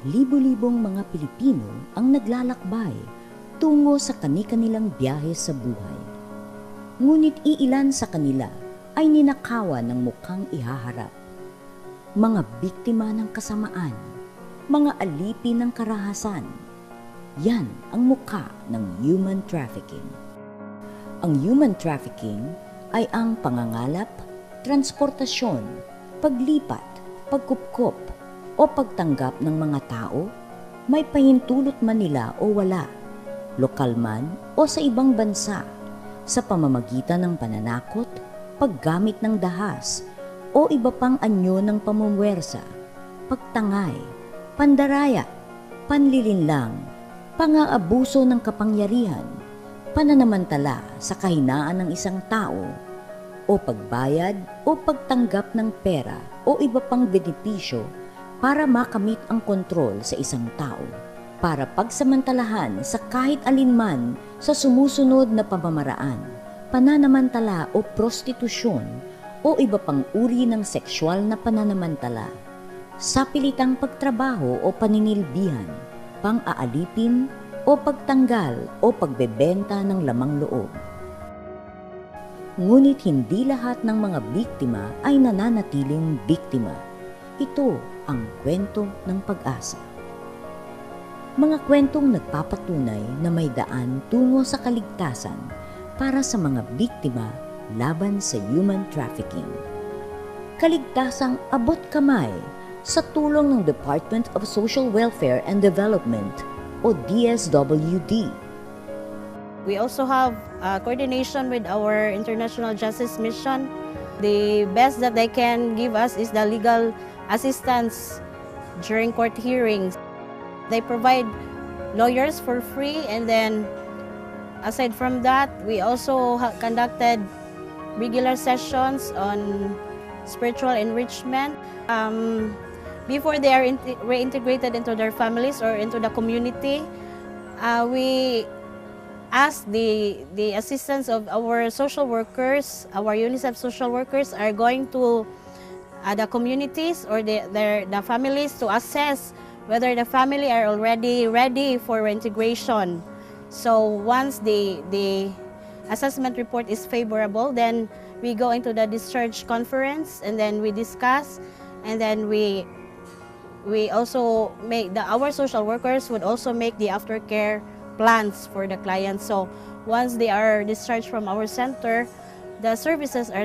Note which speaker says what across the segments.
Speaker 1: Libo-libong mga Pilipino ang naglalakbay tungo sa kani-kanilang biyahe sa buhay. Ngunit iilan sa kanila ay ninakawan ng mukhang ihaharap. Mga biktima ng kasamaan, mga alipin ng karahasan. Yan ang mukha ng human trafficking. Ang human trafficking ay ang pangangalap, transportasyon, paglipat, pagkupkop o pagtanggap ng mga tao, may pahintulot man nila o wala, lokal man o sa ibang bansa, sa pamamagitan ng pananakot, paggamit ng dahas o iba pang anyo ng pamumuwersa, pagtangay, pandaraya, panlilinlang, pang-aabuso ng kapangyarihan, pananamantala sa kahinaan ng isang tao, o pagbayad o pagtanggap ng pera o iba pang benepisyo para makamit ang kontrol sa isang tao, para pagsamantalahan sa kahit alinman sa sumusunod na pamamaraan, pananamantala o prostitusyon o iba pang uri ng sexual na pananamantala, sapilitang pagtrabaho o paninilbihan, pang-aalipin o pagtanggal o pagbebenta ng lamang loob. Ngunit hindi lahat ng mga biktima ay nananatiling biktima. Ito ang kwento ng pag-asa. Mga kwentong nagpapatunay na may daan tungo sa kaligtasan para sa mga biktima laban sa human trafficking. Kaligtasang abot kamay sa tulong ng Department of Social Welfare and Development o DSWD.
Speaker 2: We also have coordination with our International Justice Mission. The best that they can give us is the legal assistance during court hearings. They provide lawyers for free, and then aside from that, we also conducted regular sessions on spiritual enrichment. Before they are reintegrated into their families or into the community, we ask the assistance of our social workers. Our UNICEF social workers are going to the communities or the families to assess whether the family are already ready for reintegration. So once the assessment report is favorable, then we go into the discharge conference, and then we discuss, and then we also make our social workers would also make the aftercare plans for the clients. So once they are discharged from our center, the services are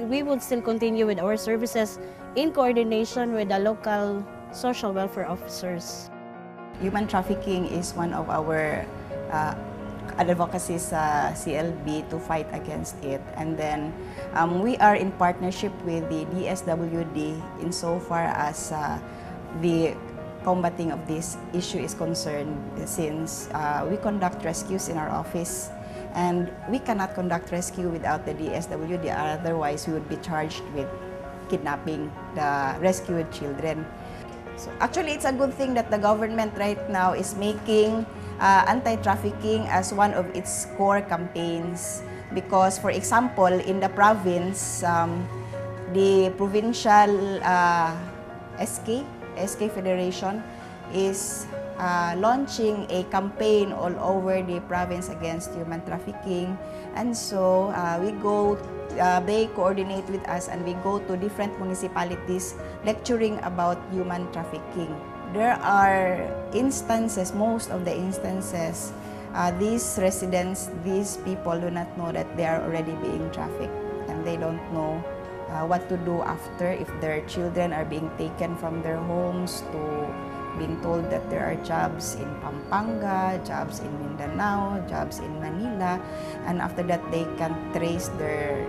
Speaker 2: we would still continue with our services in coordination with the local social welfare officers.
Speaker 3: Human trafficking is one of our advocacy sa CLB to fight against it. And then we are in partnership with the DSWD insofar as the combating of this issue is concerned, since we conduct rescues in our office, and we cannot conduct rescue without the DSWD, otherwise we would be charged with kidnapping the rescued children. So actually, it's a good thing that the government right now is making anti-trafficking as one of its core campaigns, because for example, in the province, the provincial SK Federation is launching a campaign all over the province against human trafficking, and so they coordinate with us, and we go to different municipalities lecturing about human trafficking. There are instances, most of the instances, these residents, these people do not know that they are already being trafficked, and they don't know what to do after if their children are being taken from their homes, to being told that there are jobs in Pampanga, jobs in Mindanao, jobs in Manila, and after that they can't trace their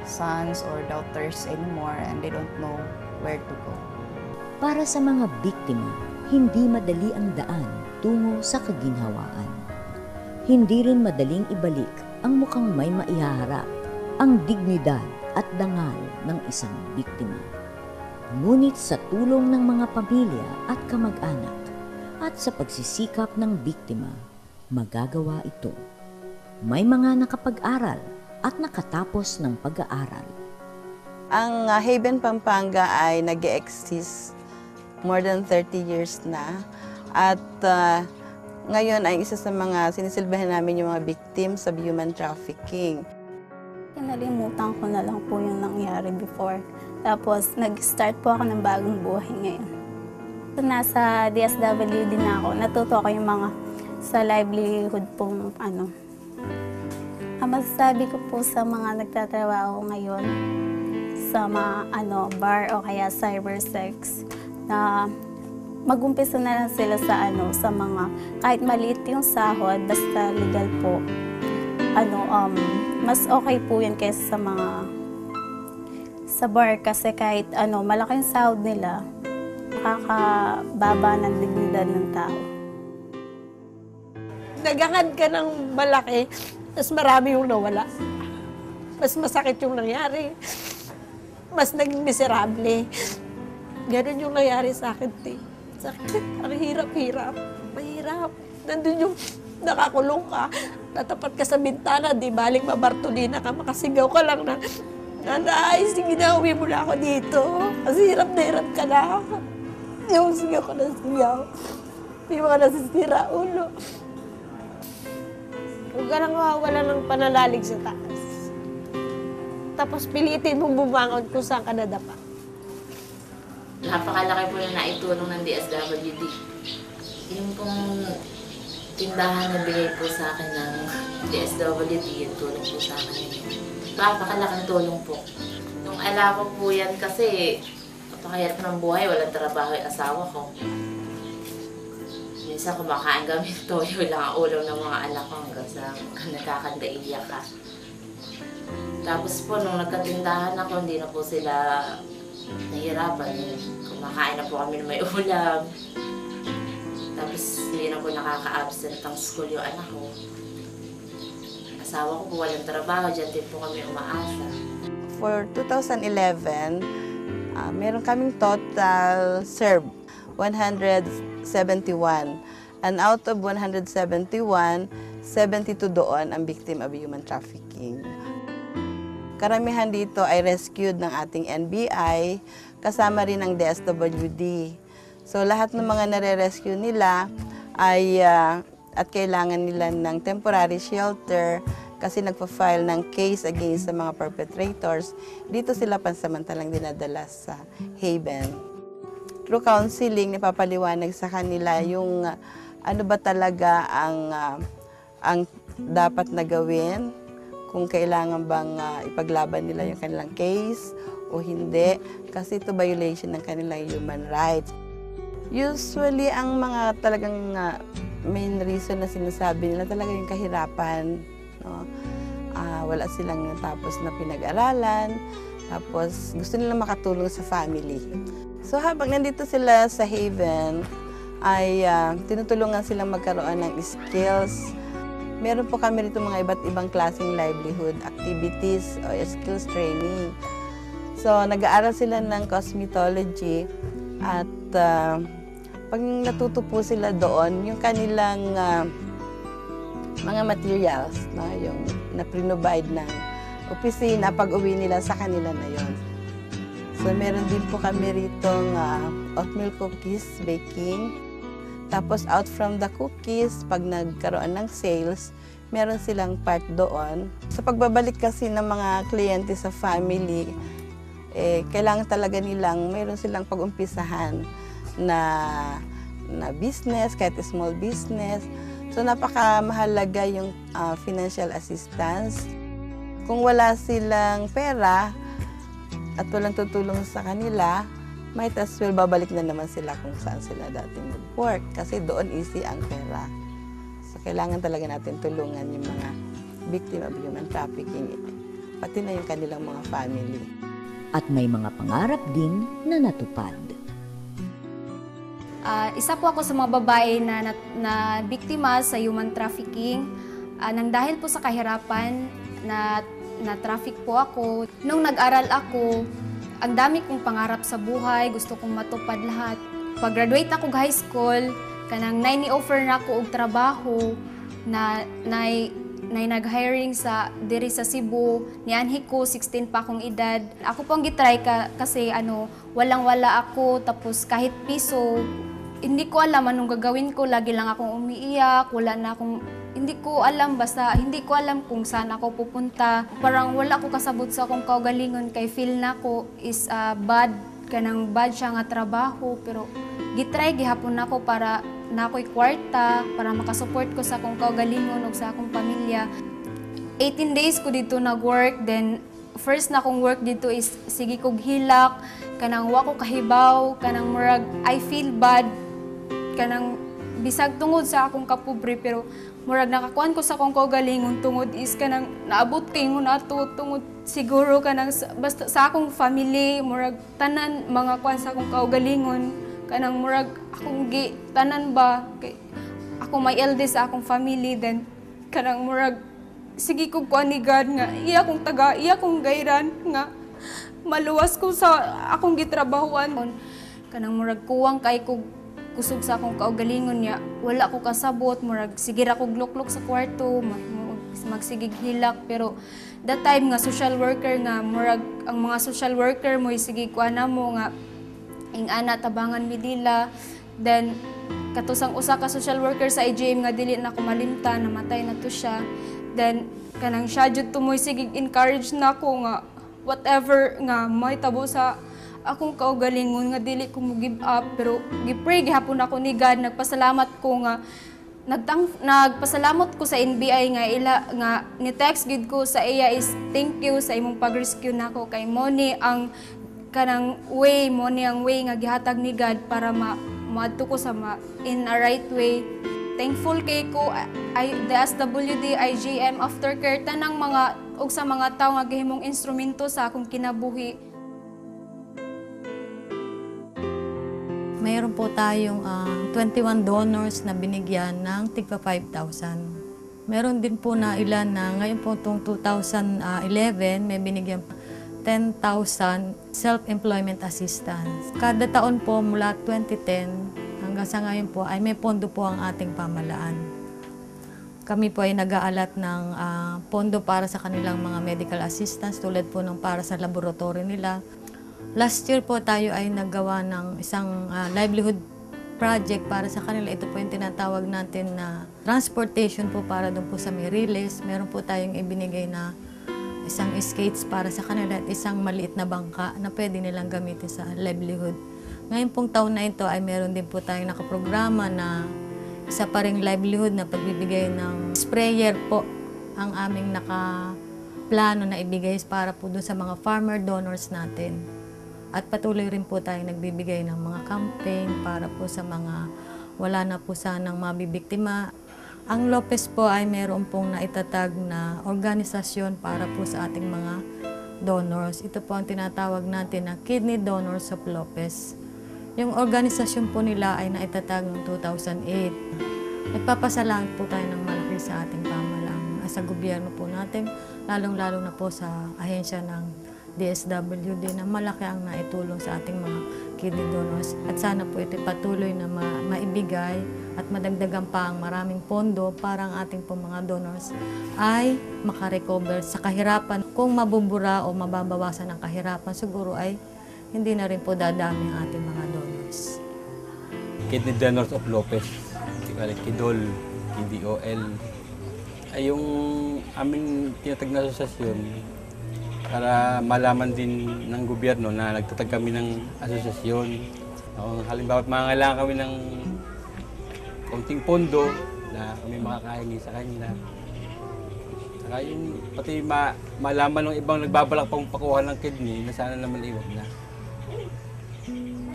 Speaker 3: sons or daughters anymore, and they don't know where to go.
Speaker 1: Para sa mga biktima, hindi madali ang daan tungo sa kaginhawaan. Hindi rin madaling ibalik ang mukhang may maihaharap, ang dignidad at dangal ng isang biktima. Ngunit sa tulong ng mga pamilya at kamag-anak at sa pagsisikap ng biktima, magagawa ito. May mga nakapag-aral at nakatapos ng pag-aaral.
Speaker 4: Ang Haven Pampanga ay nag-exist more than 30 years na. At ngayon ay isa sa mga sinisilbihan namin yung mga victims of human trafficking.
Speaker 5: Kinalimutan ko na lang po yung nangyari before. Tapos nag-start po ako ng bagong buhay ngayon. So, nasa DSWD na ako. Natuto ako yung mga sa livelihood pong ano. Ang masasabi ko po sa mga nagtatrabaho ngayon sa mga bar o kaya cybersex na mag-umpisa na lang sila sa sa mga kahit maliit yung sahod basta legal po. Mas okay po yan kaysa sa mga sa bar kasi kahit malaking sahod nila makakababa ng dignidad ng tao.
Speaker 6: Nagangad ka ng malaki, mas marami yung nawala. Mas masakit yung nangyari. Mas naging miserable. Ganun yung nangyari sa akin, sakit. Ang hirap-hirap. Mahirap. Nandun yung nakakulong ka. Natapat ka sa bintana, di baling mabartolina ka, makasigaw ka lang na, Nanay, sige na, uwi mo na ako dito. Kasi hirap na hirap ka na. Yung sigaw ko na sigaw. May mga nasisira ulo. Huwag ka nang mawawala ng pananalig sa taas. Tapos pilitin mong bumangon kung saan ka nadapa.
Speaker 7: Napakalaki po na naitulong ng DSWD. Yung pong tindahan na bigay po sa akin ng DSWD, yung tulong po sa akin. Napakalaking tulong po. Nung ala ko po yan kasi napakahirap ng buhay, walang trabaho yung asawa ko. Minsan kumakain kami toyo lang ang ulam ng mga anak ko hanggang sa nagkakandaiya ka. Tapos po nung nagkatindahan ako, hindi na po sila nahihirapan. Kumakain na po kami ng may ulam. Tapos hindi na po nakaka-absent ang school yung anak ko. Asawa ko po walang trabaho, dyan din po kami umaasa.
Speaker 4: For 2011, meron kaming total served 171. And out of 171, 72 doon ang victim of human trafficking. Karamihan dito ay rescued ng ating NBI, kasama rin ang DSWD. So lahat ng mga nare-rescue nila ay at kailangan nila ng temporary shelter kasi nagpa-file ng case against sa mga perpetrators. Dito sila pansamantalang dinadala sa Haven. Through counseling, napapaliwanag sa kanila yung ano ba talaga ang dapat na gawin, kung kailangan bang ipaglaban nila yung kanilang case o hindi, kasi ito violation ng kanilang human rights. Usually, ang mga talagang main reason na sinasabi nila talaga yung kahirapan. No? Wala silang natapos na pinag-aralan, tapos gusto nila makatulong sa family. So habang nandito sila sa Haven, ay tinutulungan silang magkaroon ng skills. Meron po kami rito mga iba't ibang klaseng livelihood activities o skills training. So nag-aaral sila ng cosmetology at pag natuto po sila doon, yung kanilang mga materials, no, yung na-provide ng opisina, pag-uwi nila sa kanila na yon. So meron din po kami rito oatmeal cookies, baking. Tapos out from the cookies, pag nagkaroon ng sales, meron silang part doon. Sa pagbabalik kasi ng mga kliyente sa family, kailangan talaga nilang meron silang pag-umpisahan na business, kahit small business. So napakamahalaga yung financial assistance. Kung wala silang pera at walang tutulong sa kanila, might as well babalik na naman sila kung saan sila dating nag-work kasi doon easy ang pera. So kailangan talaga natin tulungan yung mga victim of human trafficking, pati na yung kanilang mga family.
Speaker 1: At may mga pangarap din na natupad.
Speaker 8: Isa po ako sa mga babae na biktima sa human trafficking. Nang dahil po sa kahirapan na traffic po ako, nung nag-aral ako, ang dami kong pangarap sa buhay, gusto kong matupad lahat. Pag-graduate ako high school, kanang ni-offer na ako og trabaho na nag-hiring sa diri sa Cebu, ni anhi ko 16 pa akong edad. Ako pong gitry kasi walang-wala ako, tapos kahit piso, hindi ko alam anong gagawin ko, lagi lang akong umiiyak, hindi ko alam, basta hindi ko alam kung saan ako pupunta. Parang wala ko kasabot sa akong kaugalingon, kay feel na ko is bad siya nga trabaho, pero gitry gihapon ako para na ako'y kwarta para makasupport ko sa akong kaugalingon o sa akong pamilya. 18 days ko dito nag-work, then first na akong work dito is sige kog hilak, kanang wa ko kahibaw, kanang murag I feel bad, kanang bisag tungod sa akong kapobre, pero murag nakakuan ko sa akong kaugalingon tungod is kanang naabot kay mo nato tungod siguro kanang basta sa akong family, murag tanan mga kuan sa akong kaugalingon, kanang murag akong tanan ba kay ako may eldest sa akong family, then kanang murag sige ko kuan ni God nga iya kong gayran nga maluwas ko sa akong gitrabahuan, kanang murag kuwang kay ko kusog sa akong kaugalingon niya, wala ko kasabot, murag sige ra kog luklok sa kwarto, magsigig hilak, pero that time nga social worker nga murag ang mga social worker mo sige kuan na mo nga ana tabangan mi dila, then katusang usa ka social worker sa IGM nga dili na ko malimta, namatay na to siya, then kanang siya jud to mo sige encourage na ko nga whatever nga may tabo sa akong kaugalingon nga dili ko mo give up, pero gipray gihapon ako ni God, nagpasalamat ko nga nagpasalamat ko sa NBI nga ni text gid ko sa iya is thank you sa imong pag-rescue nako, kay mo ni ang kanang way nga gihatag ni God para maadto ko sa in a right way. Thankful kay ko DSWD, IGM, Aftercare, tanang sa mga tao nga gihimong instrumento sa akong kinabuhi.
Speaker 9: Mayroon po tayong 21 donors na binigyan ng tigpa 5,000. Meron din po na ilan na ngayon po itong 2011 may binigyan 10,000 self-employment assistance. Kada taon po mula 2010 hanggang sa ngayon po ay may pondo po ang ating pamahalaan. Kami po ay nag-aalat ng pondo para sa kanilang mga medical assistance tulad po ng para sa laboratory nila. Last year po tayo ay naggawa ng isang livelihood project para sa kanila. Ito po yung tinatawag natin na transportation po para doon po sa Miriles. Meron po tayong ibinigay na isang skates para sa kanila at isang maliit na bangka na pwede nilang gamitin sa livelihood. Ngayon pong taon na ito ay meron din po tayong nakaprograma na isa pa ring livelihood na pagbibigay ng sprayer po ang aming nakaplano na ibigay para po doon sa mga farmer donors natin. At patuloy rin po tayong nagbibigay ng mga campaign para po sa mga wala na po sanang mabibiktima. Ang Lopez po ay meron pong naitatag na organisasyon para po sa ating mga donors. Ito po ang tinatawag natin na Kidney Donors of Lopez. Yung organisasyon po nila ay naitatag noong 2008. Nagpapasalamat po tayo ng malaki sa ating pamahalaan, sa gobyerno po natin, lalong-lalo na po sa ahensya ng DSWD na malaki ang naitulong sa ating mga kidney donors. At sana po ito patuloy na maibigay at madagdagan pa ang maraming pondo para ang ating po mga donors ay makarecover sa kahirapan. Kung mabubura o mababawasan ang kahirapan, siguro ay hindi na rin po dadami ang ating mga donors.
Speaker 10: Kidney Donors of Lopez, KIDOL, KDOL, ay yung aming tinatag na asosasyon para malaman din ng gobyerno na nagtatag kami ng asosasyon. Halimbawa, mangangailangan kami ng konting pondo na kami makakahingi sa kanila. Saka yung pati malaman ng ibang nagbabalak pang pakuha ng kidney na sana naman iwag na.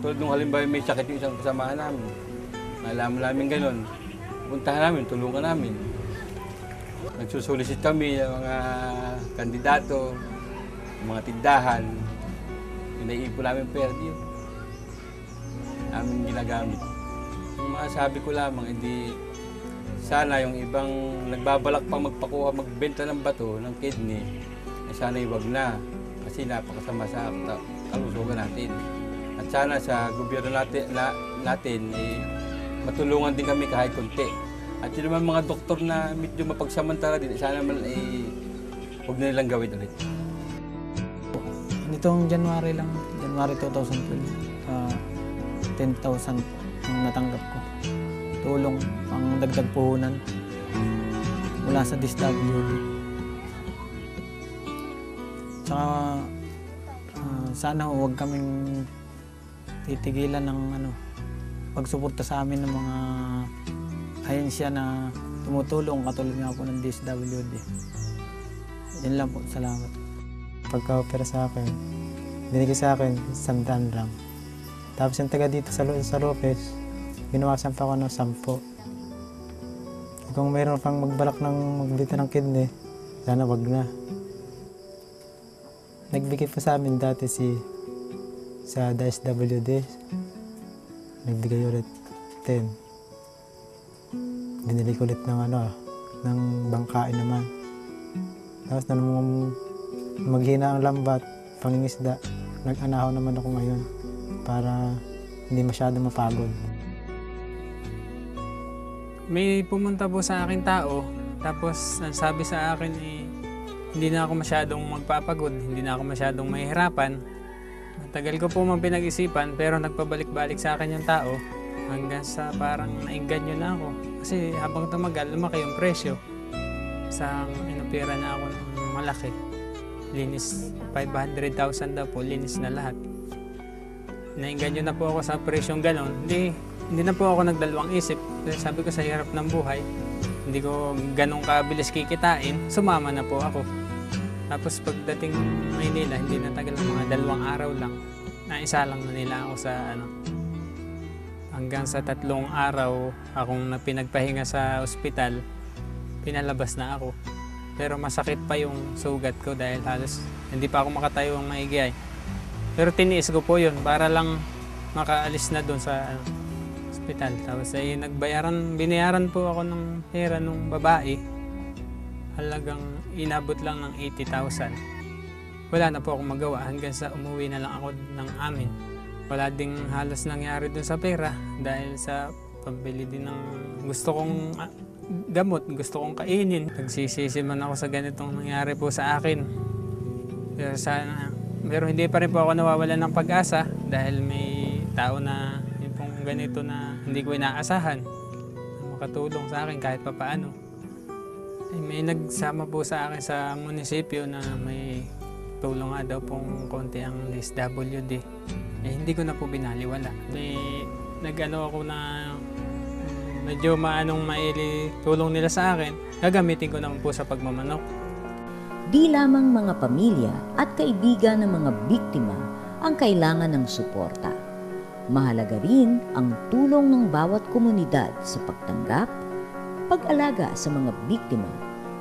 Speaker 10: Tulad nung halimbawa may sakit yung isang kasamahan namin. Malaman namin ganun. Puntahan namin, tulungan namin. Nagsusulisit kami ng mga kandidato, mga tindahan, inaiipon namin pera yun. Namin ginagamit. Yung mga sabi ko lamang, hindi sana yung ibang nagbabalak pang magpakuha, magbenta ng bato, ng kidney, sana iwag na. Kasi napakasama sa kalusugan natin. At sana sa gobyerno natin matulungan din kami kahit konti. At yun naman mga doktor na medyo mapagsamantala din, sana naman ay huwag na nilang gawin ulit.
Speaker 11: Nitong January 2012, 10,000 ang natanggap ko. Tulong pang dagdag puhunan mula sa DSWD. Tsaka sana huwag kaming titigilan ng pagsuporta sa amin ng mga ahensya na tumutulong katulad nga po ng DSWD. Yan lang po, salamat.
Speaker 12: Pagka-opera sa akin, binigay sa akin 100 lang. Tapos yung taga dito sa Lopez, ginawasan pa ako ng 10. Kung mayroon pang magbalak ng magbita ng kidney, sana wag na. Nagbigay pa sa amin dati sa DSWD, nagbigay ulit 10. Binili ko ulit ng bangkain naman. Tapos nung maghina ang lambat, pangingisda, nag-anahaw naman ako ngayon para hindi masyado mapagod.
Speaker 11: May pumunta po sa akin tao, tapos sabi sa akin hindi na ako masyadong magpapagod, hindi na ako masyadong mahihirapan. Matagal ko po mang pinag-isipan, pero nagpabalik-balik sa akin yung tao hanggang sa parang nainganyo na ako. Kasi habang tumagal, lumaki yung presyo. Sa inopera na ako ng malaki. Linis, 500,000 daw po, linis na lahat. Nainganyo na po ako sa presyong ganon. Hindi na po ako nagdalawang isip. Sabi ko sa hirap ng buhay, hindi ko ganong kabilis kikitain, sumama na po ako. Tapos pagdating Maynila, hindi na tagal, mga 2 araw lang. Naisa lang na nila ako sa hanggang sa 3 araw akong pinagpahinga sa ospital, pinalabas na ako. Pero masakit pa yung sugat ko dahil halos hindi pa ako makatayo ng maigi. Pero tiniis ko po yun para lang makaalis na doon sa ospital. Tapos ay binayaran po ako ng pera ng babae. Halagang inabot lang ng 80,000. Wala na po akong magawa hanggang sa umuwi na lang ako ng amin. Wala ding halos nangyari doon sa pera dahil sa pambili din ng gusto kong gamot, gusto kong kainin. Nagsisisi man ako sa ganitong nangyari po sa akin. Pero hindi pa rin po ako nawawalan ng pag-asa dahil may tao na yung pong ganito na hindi ko inaasahan na makatulong sa akin kahit papaano. May nagsama po sa akin sa munisipyo na may tulong nga daw pong konti ang DSWD. Hindi ko na po binaliwala. May nag-ano ako na medyo maanong maili tulong nila sa akin, gagamitin ko naman po sa pagmamanok.
Speaker 1: Di lamang mga pamilya at kaibigan ng mga biktima ang kailangan ng suporta. Mahalaga rin ang tulong ng bawat komunidad sa pagtanggap, pag-alaga sa mga biktima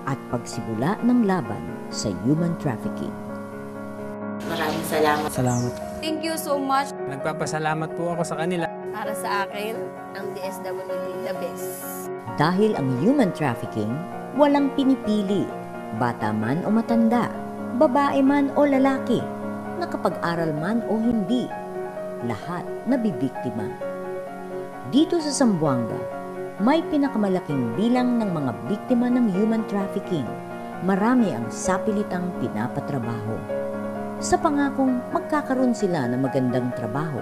Speaker 1: at pagsimula ng laban sa human trafficking.
Speaker 7: Maraming salamat.
Speaker 11: Salamat.
Speaker 8: Thank you so much.
Speaker 11: Nagpapasalamat po ako sa kanila.
Speaker 13: Para sa akin, ang DSWD the best.
Speaker 1: Dahil ang human trafficking, walang pinipili, bata man o matanda, babae man o lalaki, nakapag-aral man o hindi, lahat nabibiktima. Dito sa Zamboanga, may pinakamalaking bilang ng mga biktima ng human trafficking. Marami ang sapilitang pinapatrabaho. Sa pangakong magkakaroon sila ng magandang trabaho,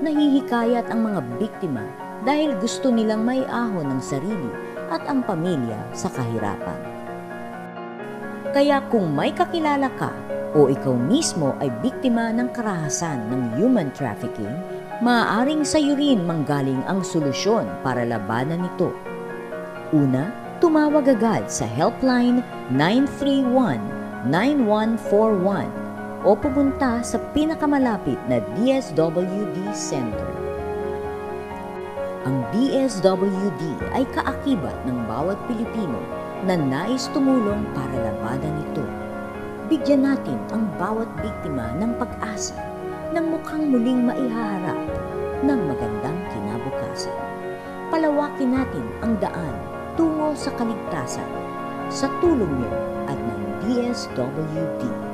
Speaker 1: nahihikayat ang mga biktima dahil gusto nilang maiahon ang sarili at ang pamilya sa kahirapan. Kaya kung may kakilala ka o ikaw mismo ay biktima ng karahasan ng human trafficking, maaaring sa'yo rin manggaling ang solusyon para labanan ito. Una, tumawag agad sa helpline 931-9141 o pumunta sa pinakamalapit na DSWD Center. Ang DSWD ay kaakibat ng bawat Pilipino na nais tumulong para labanan ito. Bigyan natin ang bawat biktima ng pag-asa ng mukhang muling maihaharap ng magandang kinabukasan. Palawakin natin ang daan tungo sa kaligtasan sa tulong niyo at ng DSWD.